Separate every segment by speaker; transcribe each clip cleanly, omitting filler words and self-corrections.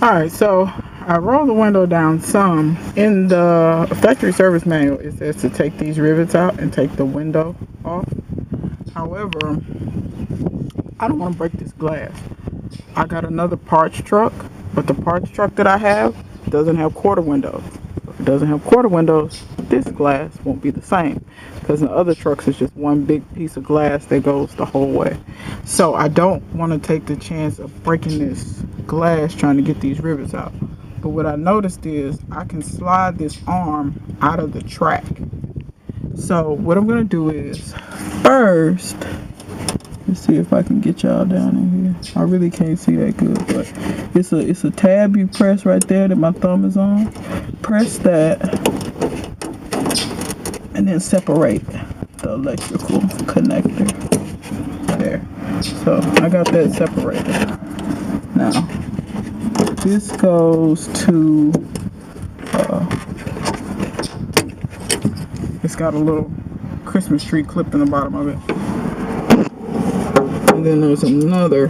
Speaker 1: Alright, so I rolled the window down some. In the factory service manual, it says to take these rivets out and take the window off. However, I don't want to break this glass. I got another parts truck, but the parts truck that I have doesn't have quarter windows. If it doesn't have quarter windows, this glass won't be the same, because in the other trucks it's just one big piece of glass that goes the whole way. So I don't want to take the chance of breaking this glass trying to get these rivets out. But what I noticed is I can slide this arm out of the track. So what I'm gonna do is, first, let's see if I can get y'all down in here. I really can't see that good, but it's a tab you press right there that my thumb is on. Press that and then separate the electrical connector there. So I got that separated. Now this goes to it's got a little Christmas tree clipped in the bottom of it. And then there's another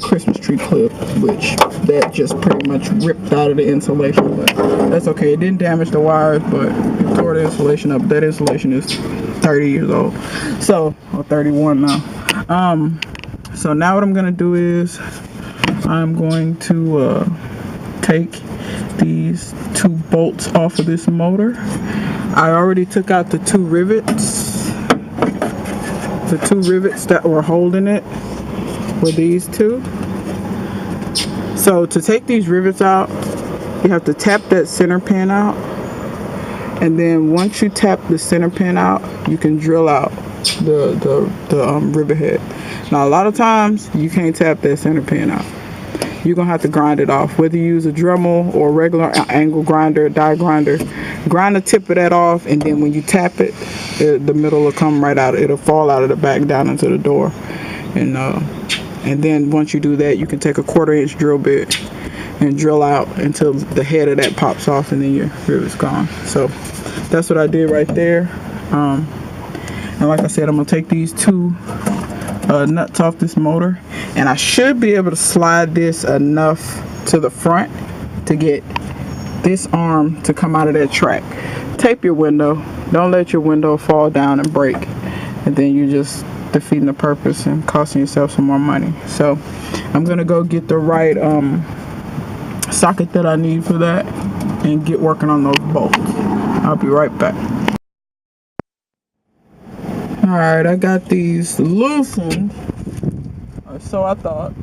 Speaker 1: Christmas tree clip, which that just pretty much ripped out of the insulation, but that's okay. It didn't damage the wires, but it tore the insulation up. That insulation is 30 years old, so, or 31 now. So now what I'm gonna do is I'm going to take these two bolts off of this motor. I already took out the two rivets. The two rivets that were holding it were these two. So to take these rivets out, you have to tap that center pin out, and then once you tap the center pin out, you can drill out the rivet head. Now a lot of times you can't tap that center pin out. You're gonna have to grind it off, whether you use a Dremel or a regular angle grinder, die grinder. Grind the tip of that off, and then when you tap it, the middle will come right out. It'll fall out of the back down into the door, and then once you do that, you can take a 1/4-inch drill bit and drill out until the head of that pops off, and then your rivet's gone. So that's what I did right there. And like I said, I'm gonna take these two nuts off this motor, and I should be able to slide this enough to the front to get this arm to come out of that track. Tape your window. Don't let your window fall down and break, and then you're just defeating the purpose and costing yourself some more money. So I'm gonna go get the right socket that I need for that and get working on those bolts. I'll be right back. Alright, I got these loosened, or so I thought.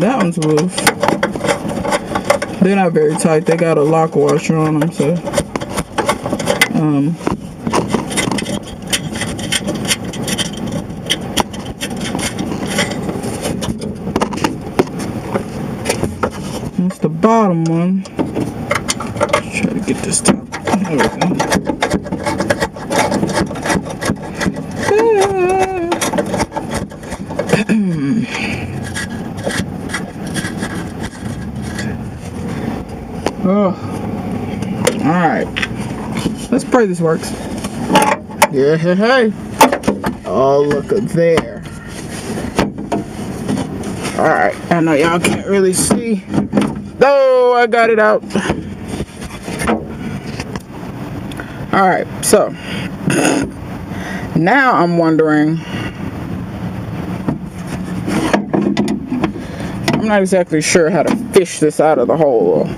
Speaker 1: That one's loose. They're not very tight. They got a lock washer on them, so that's the bottom one. Let's try to get this top. There we go. Oh, all right. Let's pray this works. Yeah, hey. Oh, look at there. All right. I know y'all can't really see. Oh, I got it out. All right. So now I'm wondering. I'm not exactly sure how to fish this out of the hole.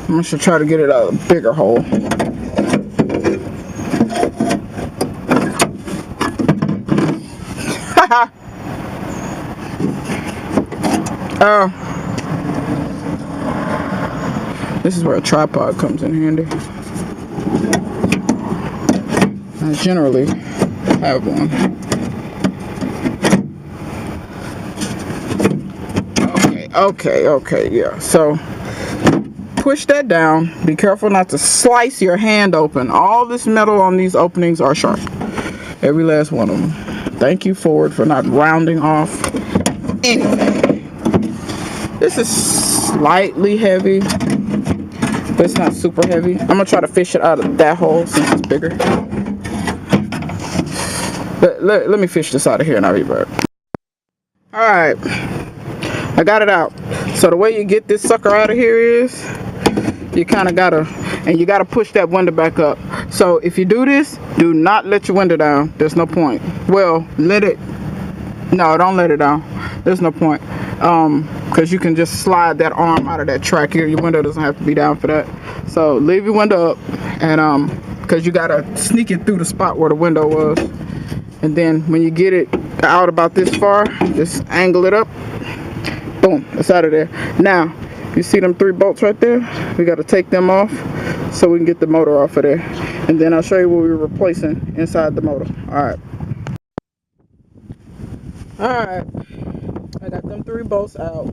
Speaker 1: I'm gonna try to get it out of a bigger hole. Oh, this is where a tripod comes in handy. I generally have one. Okay, yeah. So push that down. Be careful not to slice your hand open. All this metal on these openings are sharp. Every last one of them. Thank you, Ford, for not rounding off anything. This is slightly heavy, but it's not super heavy. I'm gonna try to fish it out of that hole since it's bigger. Let me fish this out of here and I'll be back. Alright, I got it out. So the way you get this sucker out of here is you kind of gotta push that window back up. So if you do this, do not let your window down. There's no point. Well, no, don't let it down. There's no point. Because you can just slide that arm out of that track here. Your window doesn't have to be down for that. So leave your window up, and because you gotta sneak it through the spot where the window was. And then when you get it out about this far, just angle it up. Boom, it's out of there. Now, you see them 3 bolts right there? We got to take them off so we can get the motor off of there. And then I'll show you what we're replacing inside the motor. Alright. Alright. I got them 3 bolts out.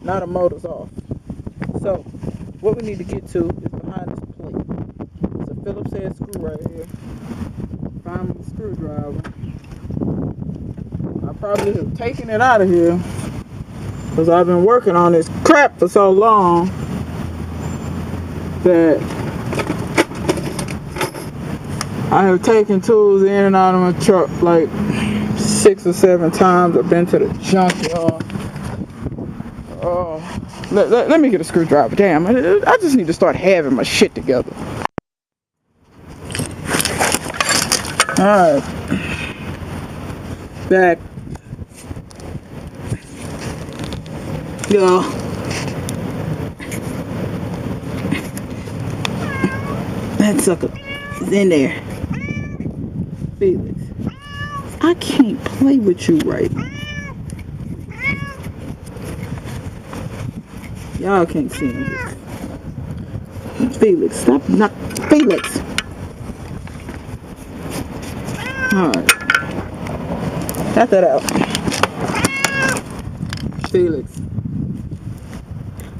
Speaker 1: Now the motor's off. So, what we need to get to is behind this plate. It's a Phillips head screw right here. Find the screwdriver. I probably have taken it out of here, because I've been working on this crap for so long that I have taken tools in and out of my truck like 6 or 7 times. I've been to the junkyard. Let me get a screwdriver. Damn, I just need to start having my shit together. Alright. Back. Yo. That sucker is in there. Felix, I can't play with you right now. Y'all can't see him. Felix, stop. Not Felix. Alright. Got that out. Felix.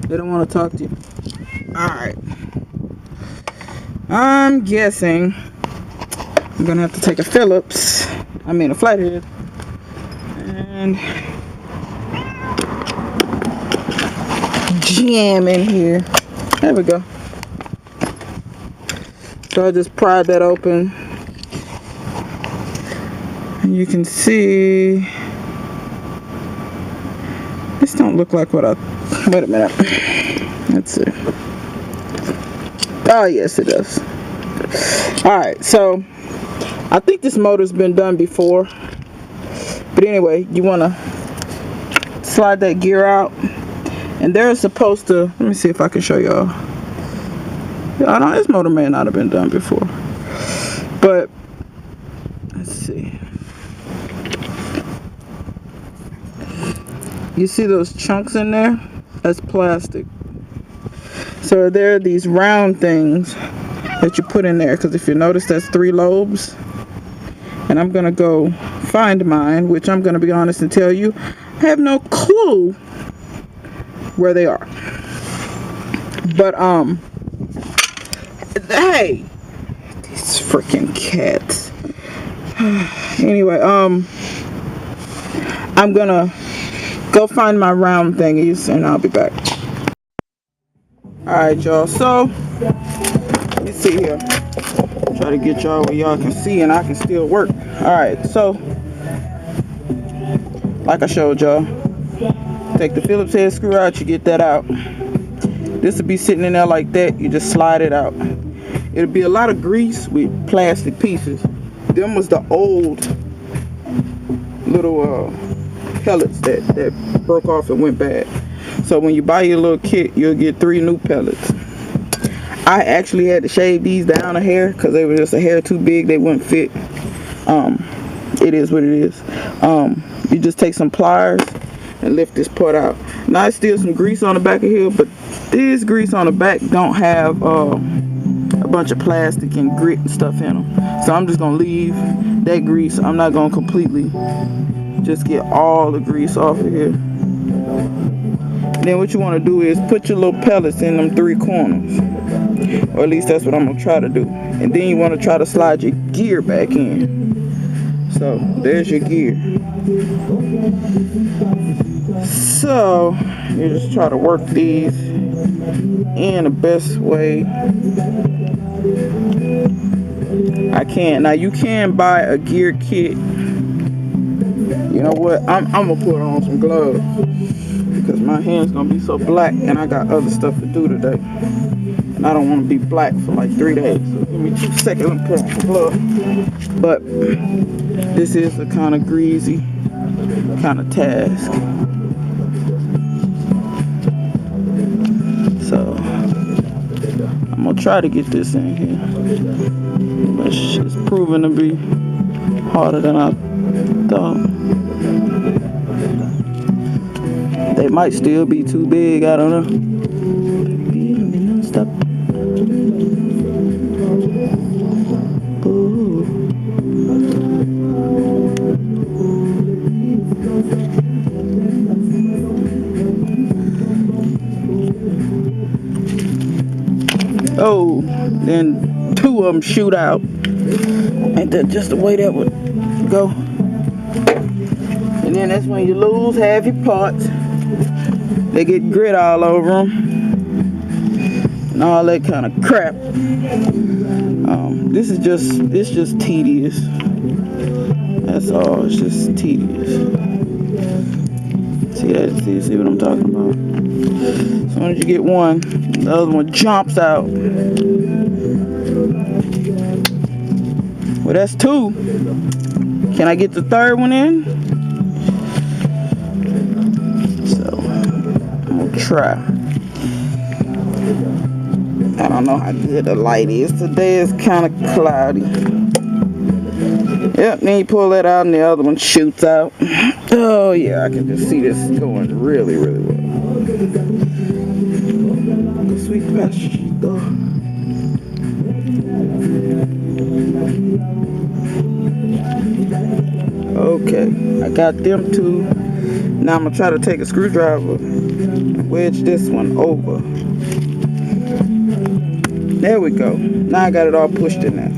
Speaker 1: They don't want to talk to you. Alright. I'm guessing I'm gonna have to take a flathead, and jam in here. There we go. So I just pried that open, and you can see this don't look like what I. Wait a minute. Let's see. Oh yes, it does. Alright, so I think this motor's been done before, but anyway, you want to slide that gear out, and they're supposed to, let me see if I can show y'all. I know this motor may not have been done before, but let's see. You see those chunks in there? That's plastic. So there are these round things that you put in there, because if you notice, that's 3 lobes. And I'm gonna go find mine, which I'm gonna be honest and tell you, I have no clue where they are. But hey, these freaking cats. Anyway, I'm gonna go find my round thingies and I'll be back. Alright, y'all, so let me see here. Try to get y'all where y'all can see and I can still work. Alright, so like I showed y'all, take the Phillips head screw out, you get that out. This will be sitting in there like that, you just slide it out. It'll be a lot of grease with plastic pieces. Them was the old little pellets that broke off and went bad. So when you buy your little kit, you'll get 3 new pellets. I actually had to shave these down a hair because they were just a hair too big. They wouldn't fit. It is what it is. You just take some pliers and lift this part out. Now it's still some grease on the back of here, but this grease on the back don't have a bunch of plastic and grit and stuff in them. So I'm just gonna leave that grease. I'm not gonna completely just get all the grease off of here. Then what you want to do is put your little pellets in them 3 corners, or at least that's what I'm gonna try to do. And then you want to try to slide your gear back in. So there's your gear. So you just try to work these in the best way I can. Now you can buy a gear kit. You know what? I'm gonna put on some gloves because my hands gonna be so black, and I got other stuff to do today, and I don't want to be black for like 3 days. So give me 2 seconds. Let me put on some gloves. But this is a kind of greasy kind of task. So I'm gonna try to get this in here, but it's proven to be harder than I thought. They might still be too big, I don't know. Stop. Ooh. Oh, then 2 of them shoot out. Ain't that just the way that would go? And then that's when you lose half your parts. They get grit all over them and all that kind of crap. It's just tedious. That's all. It's just tedious. See what I'm talking about? As soon as you get one, the other one jumps out. Well, that's 2. Can I get the 3rd one in? Try. I don't know how good the light is. Today is kind of cloudy. Yep, then you pull that out and the other one shoots out. Oh yeah, I can just see this going really, really well. Sweet pasture. Okay, I got them 2. Now I'm gonna try to take a screwdriver and wedge this one over. There we go. Now I got it all pushed in there.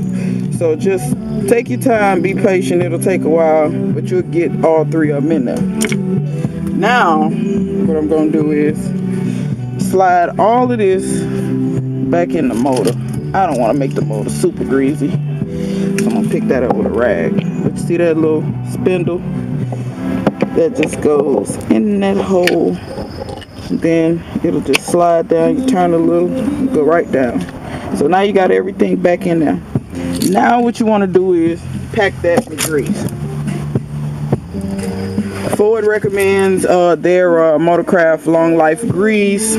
Speaker 1: So just take your time, be patient. It'll take a while, but you'll get all 3 of them in there. Now, what I'm gonna do is slide all of this back in the motor. I don't want to make the motor super greasy, so I'm gonna pick that up with a rag. But you see that little spindle? That just goes in that hole. Then it'll just slide down. You turn a little, go right down. So now you got everything back in there. Now what you want to do is pack that with grease. Ford recommends their Motorcraft Long Life grease.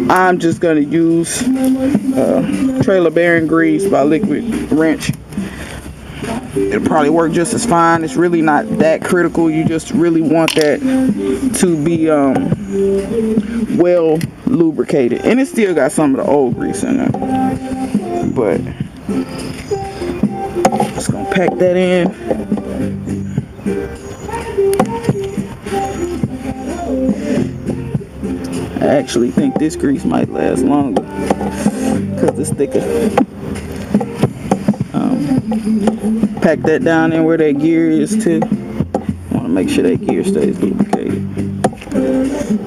Speaker 1: I'm just going to use trailer bearing grease by Liquid Wrench. It'll probably work just as fine. It's really not that critical. You just really want that to be well lubricated. And it still got some of the old grease in there. But just gonna pack that in. I actually think this grease might last longer because it's thicker. Pack that down in where that gear is too. I want to make sure that gear stays lubricated.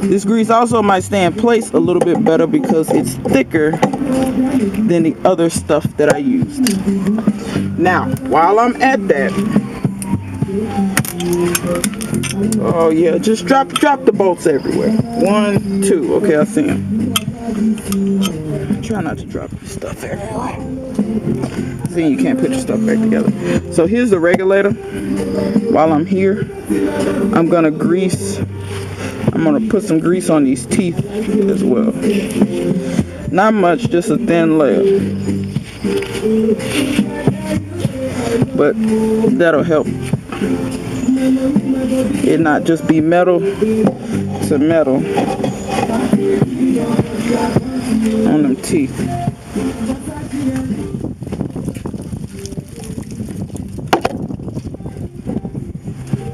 Speaker 1: This grease also might stay in place a little bit better because it's thicker than the other stuff that I used. Now, while I'm at that, oh yeah, just drop the bolts everywhere. 1, 2. Okay, I see them. Try not to drop your stuff everywhere. Then you can't put your stuff back together. So here's the regulator. While I'm here, I'm gonna put some grease on these teeth as well. Not much, just a thin layer. But that'll help it not just be metal to metal on them teeth.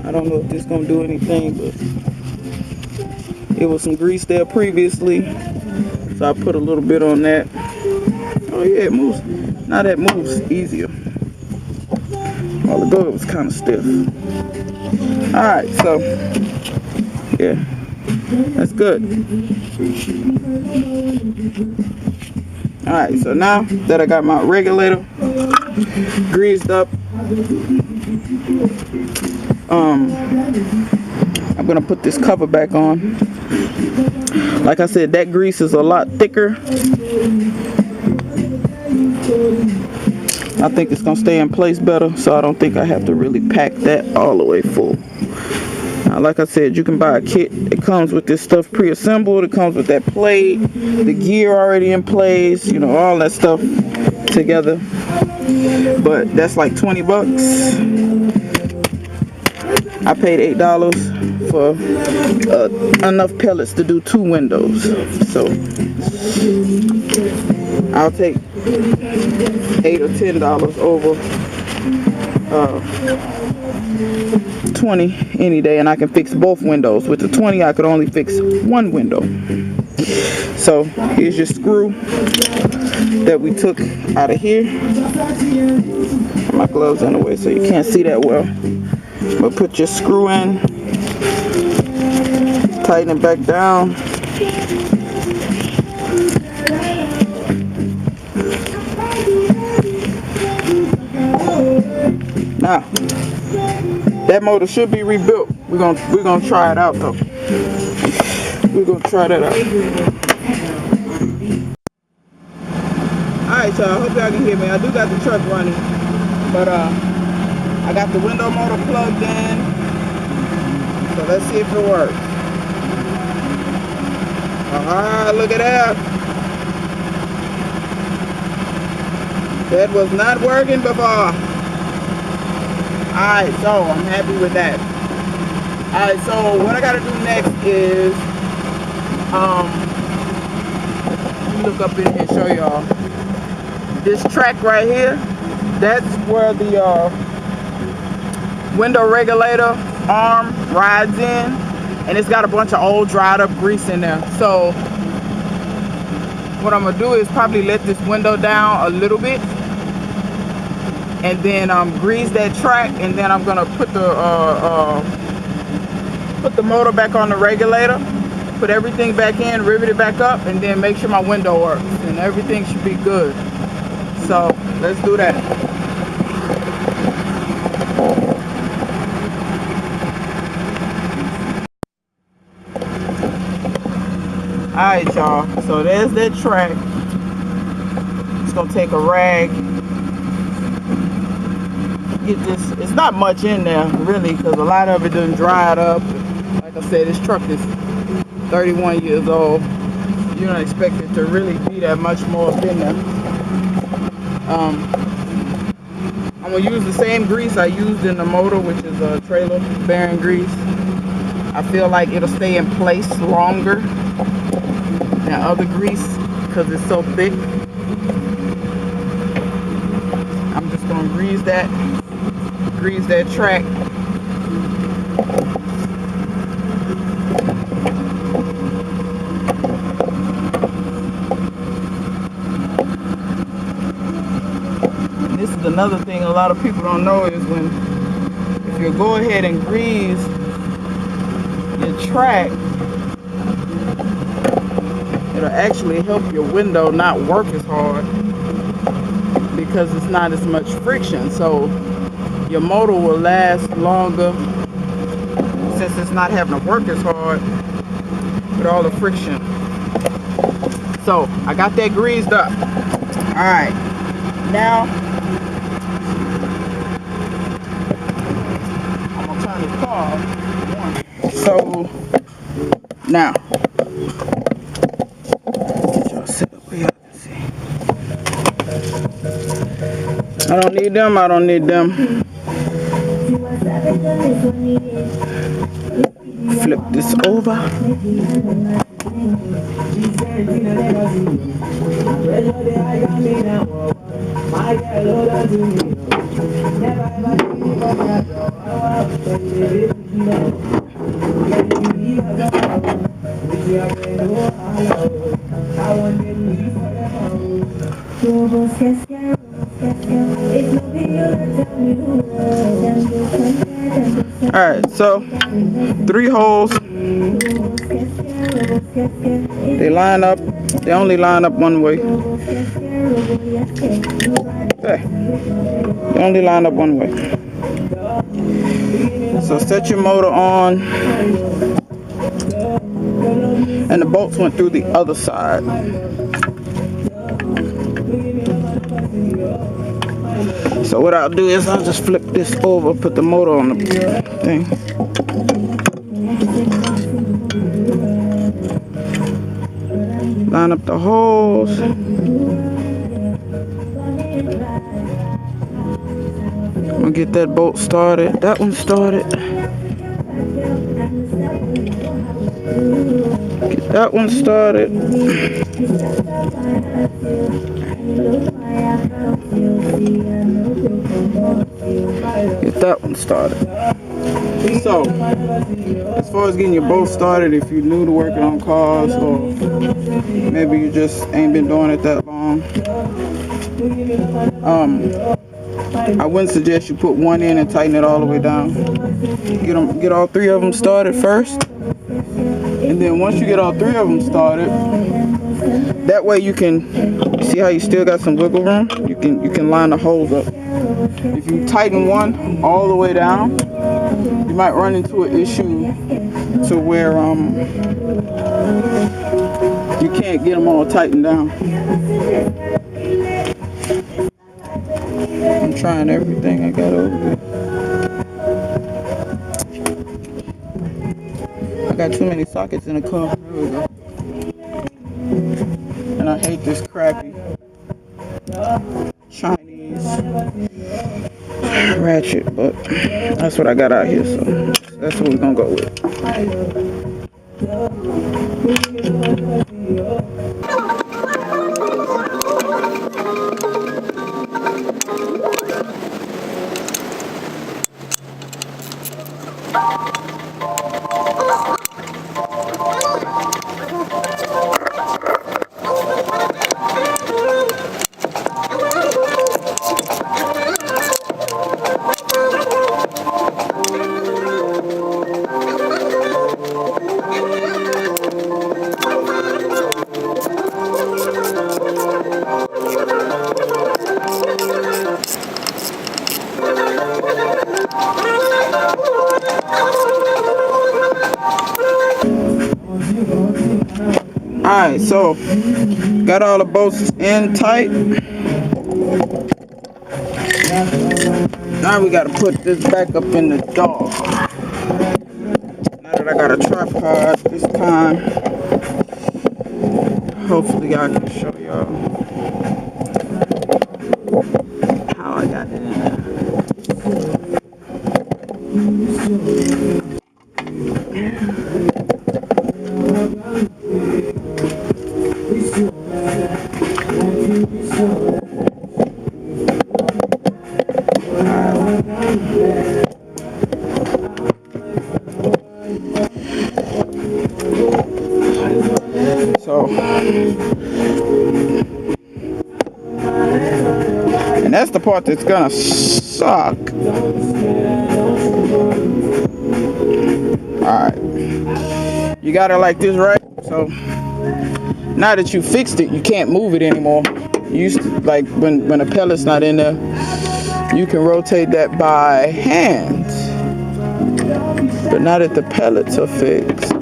Speaker 1: I don't know if this is gonna do anything, but it was some grease there previously, so I put a little bit on that. Oh yeah, it moves. Now that moves easier. A while ago it was kind of stiff. Alright, so yeah, That's good. Alright, so now that I got my regulator greased up, I'm gonna put this cover back on. Like I said, that grease is a lot thicker. I think it's gonna stay in place better, so I don't think I have to really pack that all the way full. Now, like I said, you can buy a kit. It comes with this stuff pre-assembled. It comes with that plate, the gear already in place, you know, all that stuff together. But that's like 20 bucks. I paid $8 for enough pellets to do 2 windows. So I'll take $8 or $10 over 20 any day, and I can fix both windows. With the 20, I could only fix 1 window. So here's your screw that we took out of here. My gloves in the way so you can't see that well. But put your screw in, tighten it back down. Now, that motor should be rebuilt. We're gonna try it out though. We're gonna try that out. Alright, y'all, I hope y'all can hear me. I do got the truck running, but I got the window motor plugged in, so let's see if it works. Look at that. That was not working before. Alright, so I'm happy with that. Alright, so what I gotta do next is let me look up in here and show y'all. This track right here, that's where the window regulator arm rides in, and it's got a bunch of old dried up grease in there. So what I'm gonna do is probably let this window down a little bit, and then grease that track, and then I'm gonna put the motor back on the regulator, put everything back in, rivet it back up, and then make sure my window works, and everything should be good. So let's do that. Alright, y'all, so there's that track. It's gonna take a rag, get this. It's not much in there really, because a lot of it done dried up. Like I said, this truck is 31 years old. You don't expect it to really be that much more up in there. I'm gonna use the same grease I used in the motor, which is a trailer bearing grease. I feel like it'll stay in place longer than other grease because it's so thick. I'm just gonna grease that track. This is another thing a lot of people don't know is if you go ahead and grease your track, it'll actually help your window not work as hard because it's not as much friction. So your motor will last longer since it's not having to work as hard with all the friction. So I got that greased up. Alright, now I'm gonna turn this car off. So now y'all sit up where y'all can see. I don't need them, I don't need them. Flip this over. Alright, so 3 holes They line up. They only line up one way. Okay. They only line up one way. So set your motor on. And the bolts went through the other side. So what I'll do is I'll just flip this over, put the motor on the thing. Line up the holes. I'm gonna get that bolt started. That one started. Get that one started. Get that one started. So, as far as getting your boat started, if you're new to working on cars, or maybe you just ain't been doing it that long, I wouldn't suggest you put one in and tighten it all the way down. Get all three of them started first, and then once you get all three of them started, that way you can see how you still got some wiggle room. You can line the holes up. If you tighten one all the way down, you might run into an issue to where you can't get them all tightened down. I'm trying everything I got over here. I got too many sockets in the car. There we go. And I hate this crappy Chinese ratchet, but that's what I got out here, so that's what we're gonna go with. Alright, so got all the bolts in tight. Now we gotta put this back up in the dog. Now that I got a tripod this time, hopefully I can show y'all how I got it in there. So, and that's the part that's gonna suck. Alright, you got it like this, right? So now that you fixed it, you can't move it anymore. You used to, like when a pellet's not in there, you can rotate that by hand. But now that the pellets are fixed,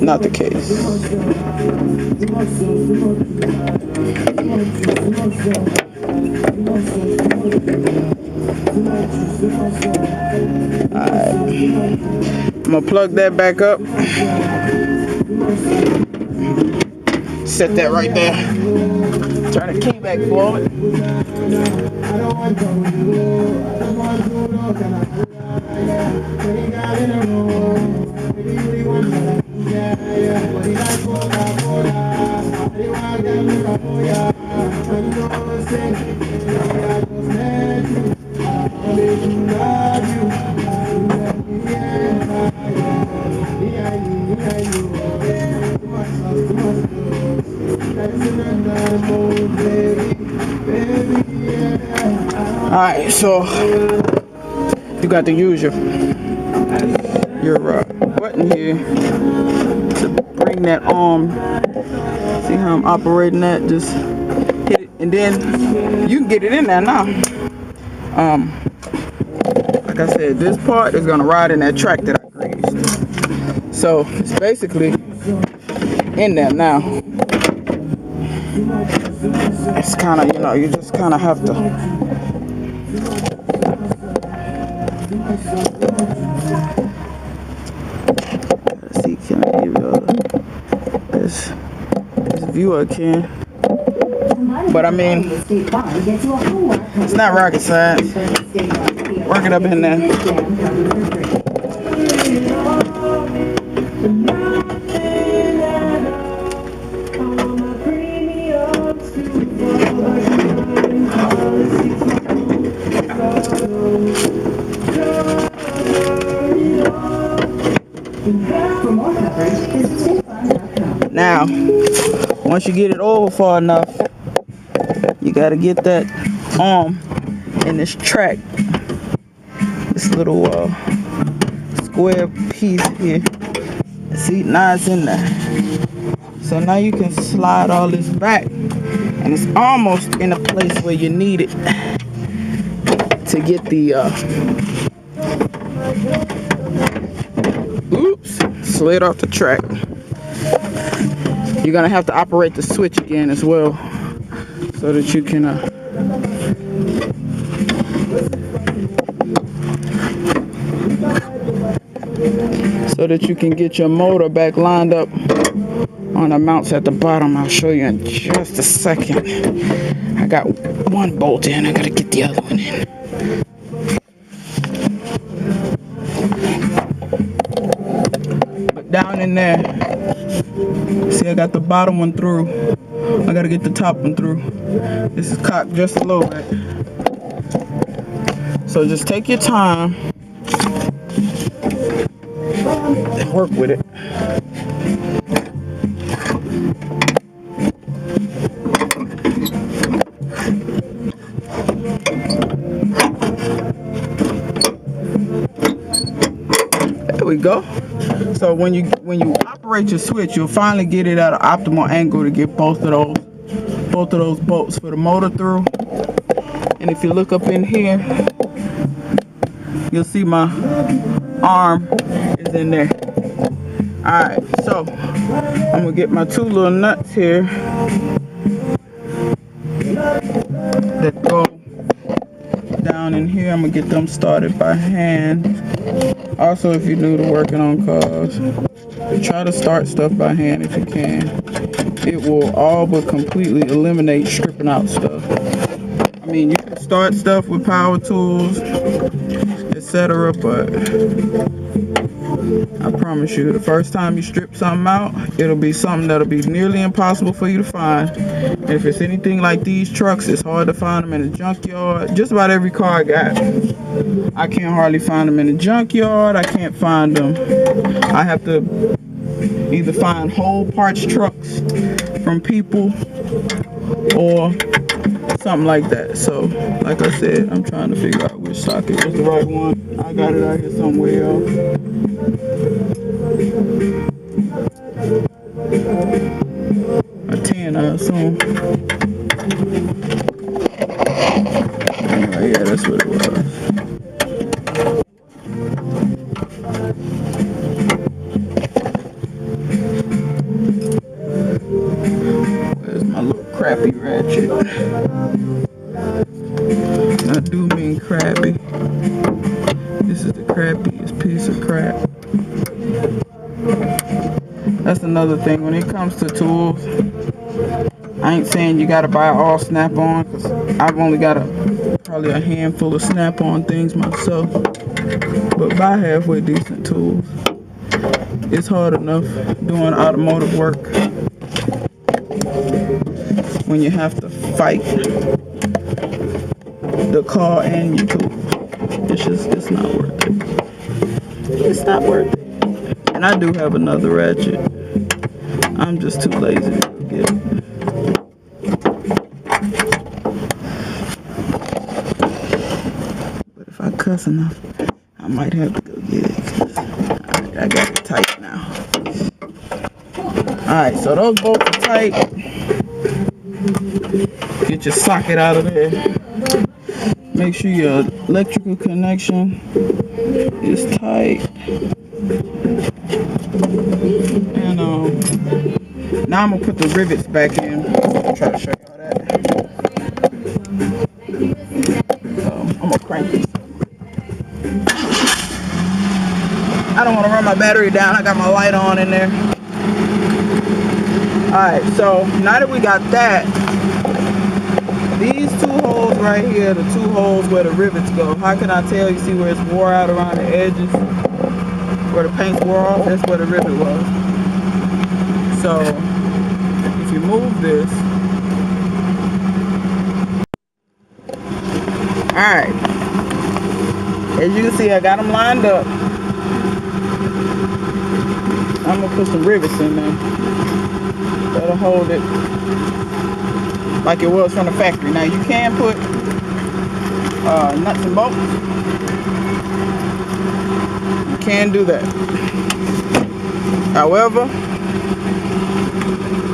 Speaker 1: not the case. Alright, I'm gonna plug that back up. Set that right there. Turn the key back forward. Alright, so you got to use your button here bring that arm. See how I'm operating that? Just hit it, and then you can get it in there now. Like I said, this part is gonna ride in that track that I greased. So it's basically in there now. It's kind of, you know, you just kind of have to. Let's see, can I give you this view I can. But I mean, it's not rocket science. Work it up in there. Now, once you get it over far enough, you gotta get that arm in this track, this little square piece here. See, now it's in there. So now you can slide all this back, and it's almost in a place where you need it to get the oops, slid off the track. You're gonna have to operate the switch again as well, so that you can get your motor back lined up on the mounts at the bottom. I'll show you in just a second. I got one bolt in, I gotta get the other one in. But down in there, see, I got the bottom one through. I gotta get the top one through. This is cocked just a little bit. So just take your time and work with it. There we go. So when you operate your switch, you'll finally get it at an optimal angle to get both of those bolts for the motor through. And if you look up in here, you'll see my arm is in there. Alright, so I'm gonna get my two little nuts here that go down in here. I'm gonna get them started by hand. Also, if you're new to working on cars, try to start stuff by hand if you can. It will all but completely eliminate stripping out stuff. I mean, you can start stuff with power tools, etc., but I promise you, the first time you strip something out, it'll be something that'll be nearly impossible for you to find. And if it's anything like these trucks, it's hard to find them in a junkyard. Just about every car I got, I can't hardly find them in a junkyard. I can't find them. I have to either find whole parts trucks from people or something like that. So, like I said, I'm trying to figure out which socket was the right one. I got it out here somewhere, y'all. A 10, I assume. Anyway, yeah, that's what it was. Where's my little crappy ratchet? I do mean crabby. This is the crappiest piece of crap. That's another thing when it comes to tools. I ain't saying you gotta buy all snap-on, because I've only got probably a handful of snap-on things myself. But buy halfway decent tools. It's hard enough doing automotive work when you have to fight the car and your tool. It's not worth it. It's not worth it. And I do have another ratchet. I'm just too lazy to go get it. But if I cuss enough, I might have to go get it. I got it tight now. Alright, so those bolts are tight. Get your socket out of there. Make sure your electrical connection is tight. And now I'm gonna put the rivets back in. I'll try to show y'all that. So I'm gonna crank this. I don't want to run my battery down. I got my light on in there. Alright, so now that we got that, these two holes right here, the two holes where the rivets go, how can I tell? You see where it's wore out around the edges? Where the paint's wore off? That's where the rivet was. So, if you move this, alright, as you can see, I got them lined up. I'm going to put some rivets in there. That'll hold it like it was from the factory. Now you can put nuts and bolts. You can do that. However,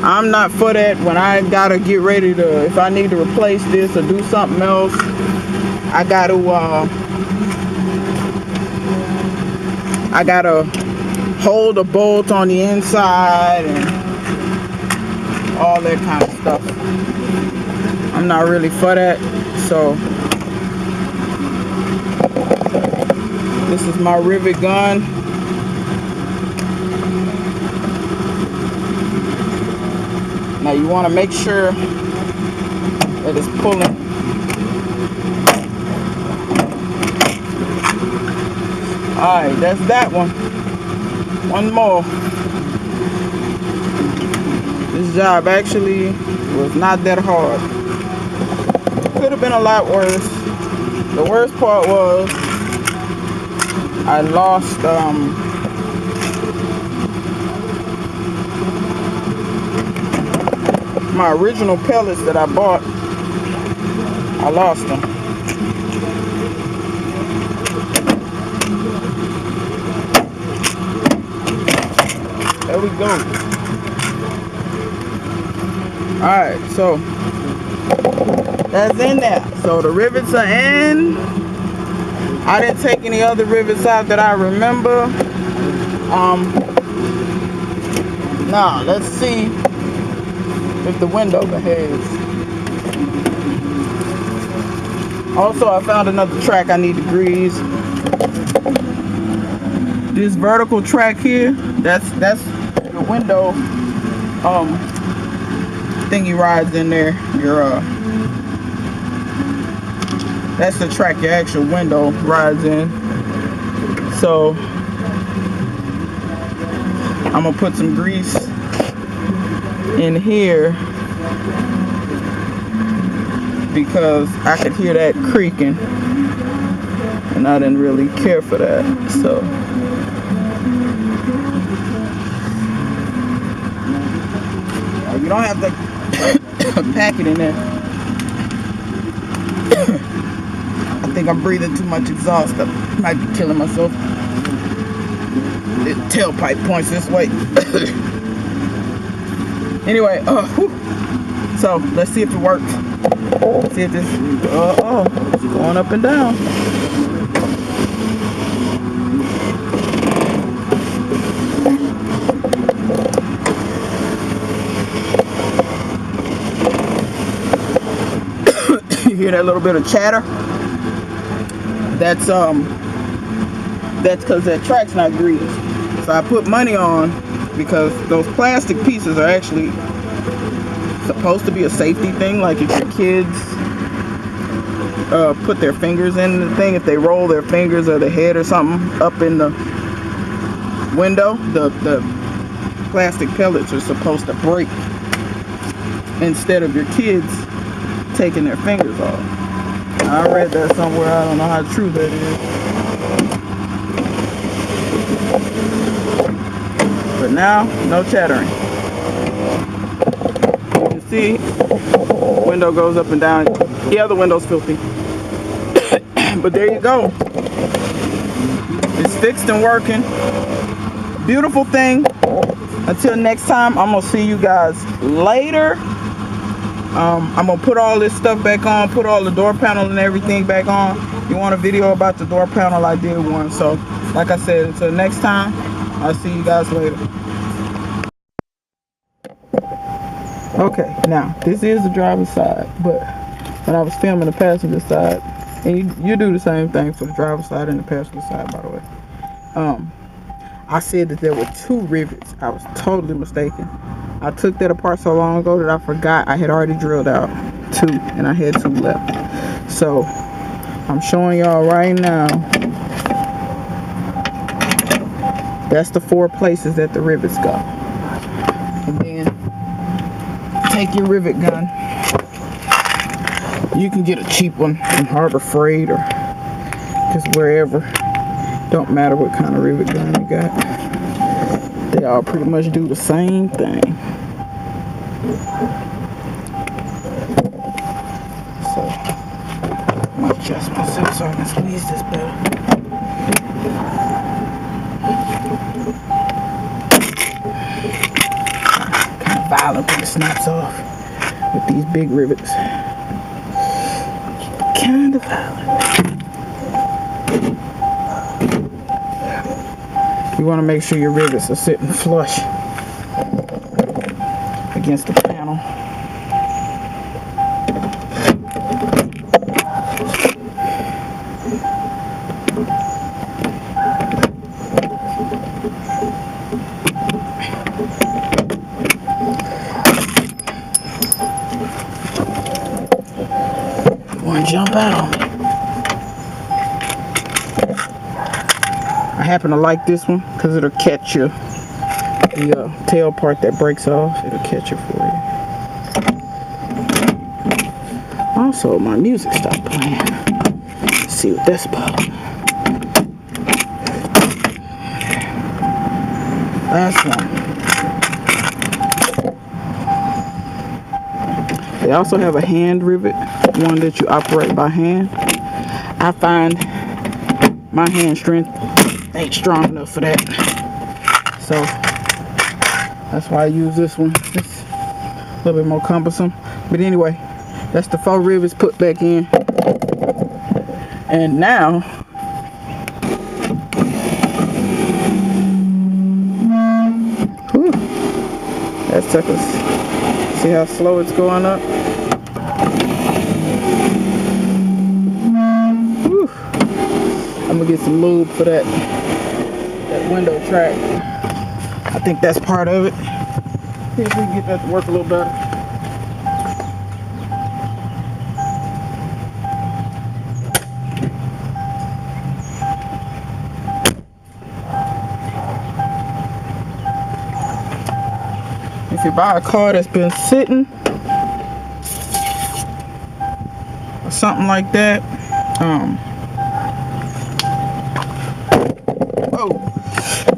Speaker 1: I'm not for that. When I gotta get ready to, if I need to replace this or do something else, I gotta hold a bolt on the inside and all that kind of stuff. I'm not really for that. So this is my rivet gun. Now you want to make sure that it's pulling. Alright, that's that one. One more. This job actually was not that hard. Could have been a lot worse. The worst part was I lost my original pellets that I bought. I lost them. There we go. Alright, so that's in there. So the rivets are in. I didn't take any other rivets out that I remember. Now let's see if the window behaves. Also, I found another track I need to grease. This vertical track here, that's the window thingy rides in there. That's the track your actual window rides in. So I'm gonna put some grease in here because I could hear that creaking and I didn't really care for that. So you don't have to pack it in there. I think I'm breathing too much exhaust. I might be killing myself. The tailpipe points this way. Anyway, so let's see if it works. Let's see if this, it's going up and down. You hear that little bit of chatter? That's because that track's not greased. So I put money on, because those plastic pieces are actually supposed to be a safety thing. Like if your kids put their fingers in the thing, if they roll their fingers or their head or something up in the window, the plastic pellets are supposed to break instead of your kids taking their fingers off. I read that somewhere. I don't know how true that is. But now, no chattering. You can see, window goes up and down. The other window's filthy. But there you go. It's fixed and working. Beautiful thing. I until next time, I'm gonna see you guys later. I'm gonna put all this stuff back on, put all the door panel and everything back on. You want a video about the door panel? I did one. So like I said, until next time, I'll see you guys later. Okay, now this is the driver's side, but when I was filming the passenger side, and you do the same thing for the driver's side and the passenger side, by the way. I said that there were 2 rivets. I was totally mistaken. I took that apart so long ago that I forgot I had already drilled out 2 and I had 2 left. So I'm showing y'all right now. That's the 4 places that the rivets go. And then take your rivet gun. You can get a cheap one from Harbor Freight or just wherever. Don't matter what kind of rivet gun you got. They all pretty much do the same thing. So I'm gonna adjust myself so I can squeeze this better. Kind of violent when it snaps off with these big rivets. Kind of violent. You want to make sure your rivets are sitting flush against the panel. You want to jump out on me? I happen to like this one because it'll catch you. The tail part that breaks off, it'll catch it for you. Also, my music stopped playing. Let's see what that's about. Last one. They also have a hand rivet, one that you operate by hand. I find my hand strength ain't strong enough for that, so that's why I use this one. It's a little bit more cumbersome, but anyway, that's the 4 rivets put back in. And now whew, that suckers, see how slow it's going up? Whew. I'm gonna get some lube for that window track. I think that's part of it. See if we can get that to work a little better. If you buy a car that's been sitting or something like that,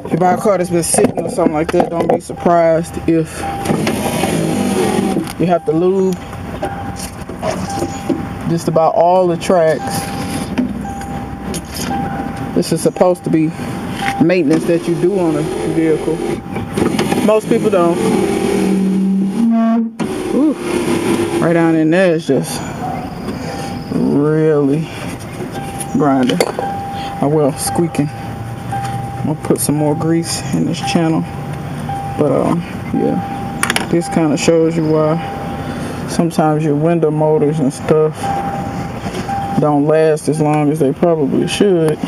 Speaker 1: if you buy a car that's been sitting or something like that, don't be surprised if you have to lube just about all the tracks. This is supposed to be maintenance that you do on a vehicle. Most people don't. Ooh, right down in there is just really grinding. Oh well, squeaking. I'm gonna put some more grease in this channel, but yeah, this kind of shows you why sometimes your window motors and stuff don't last as long as they probably should.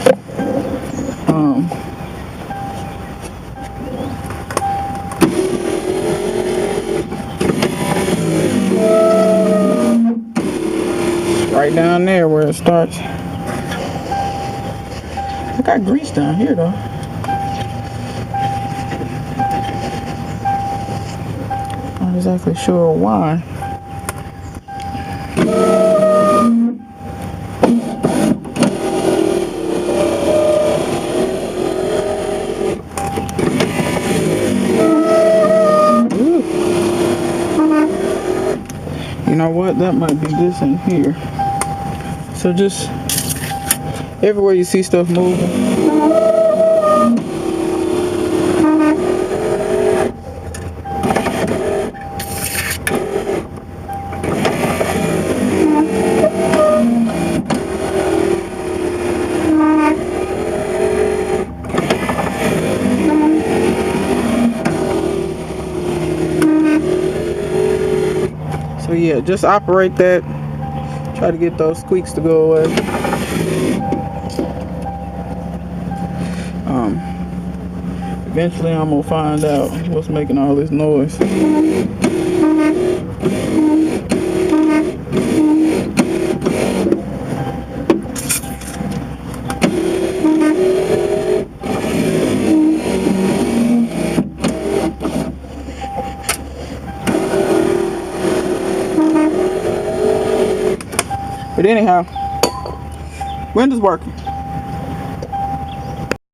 Speaker 1: Right down there where it starts. I got grease down here though. Not exactly sure why. Ooh. You know what? That might be this in here. So just everywhere you see stuff moving, yeah, just operate that. Try to get those squeaks to go away. Eventually I'm gonna find out what's making all this noise. But anyhow, windows working.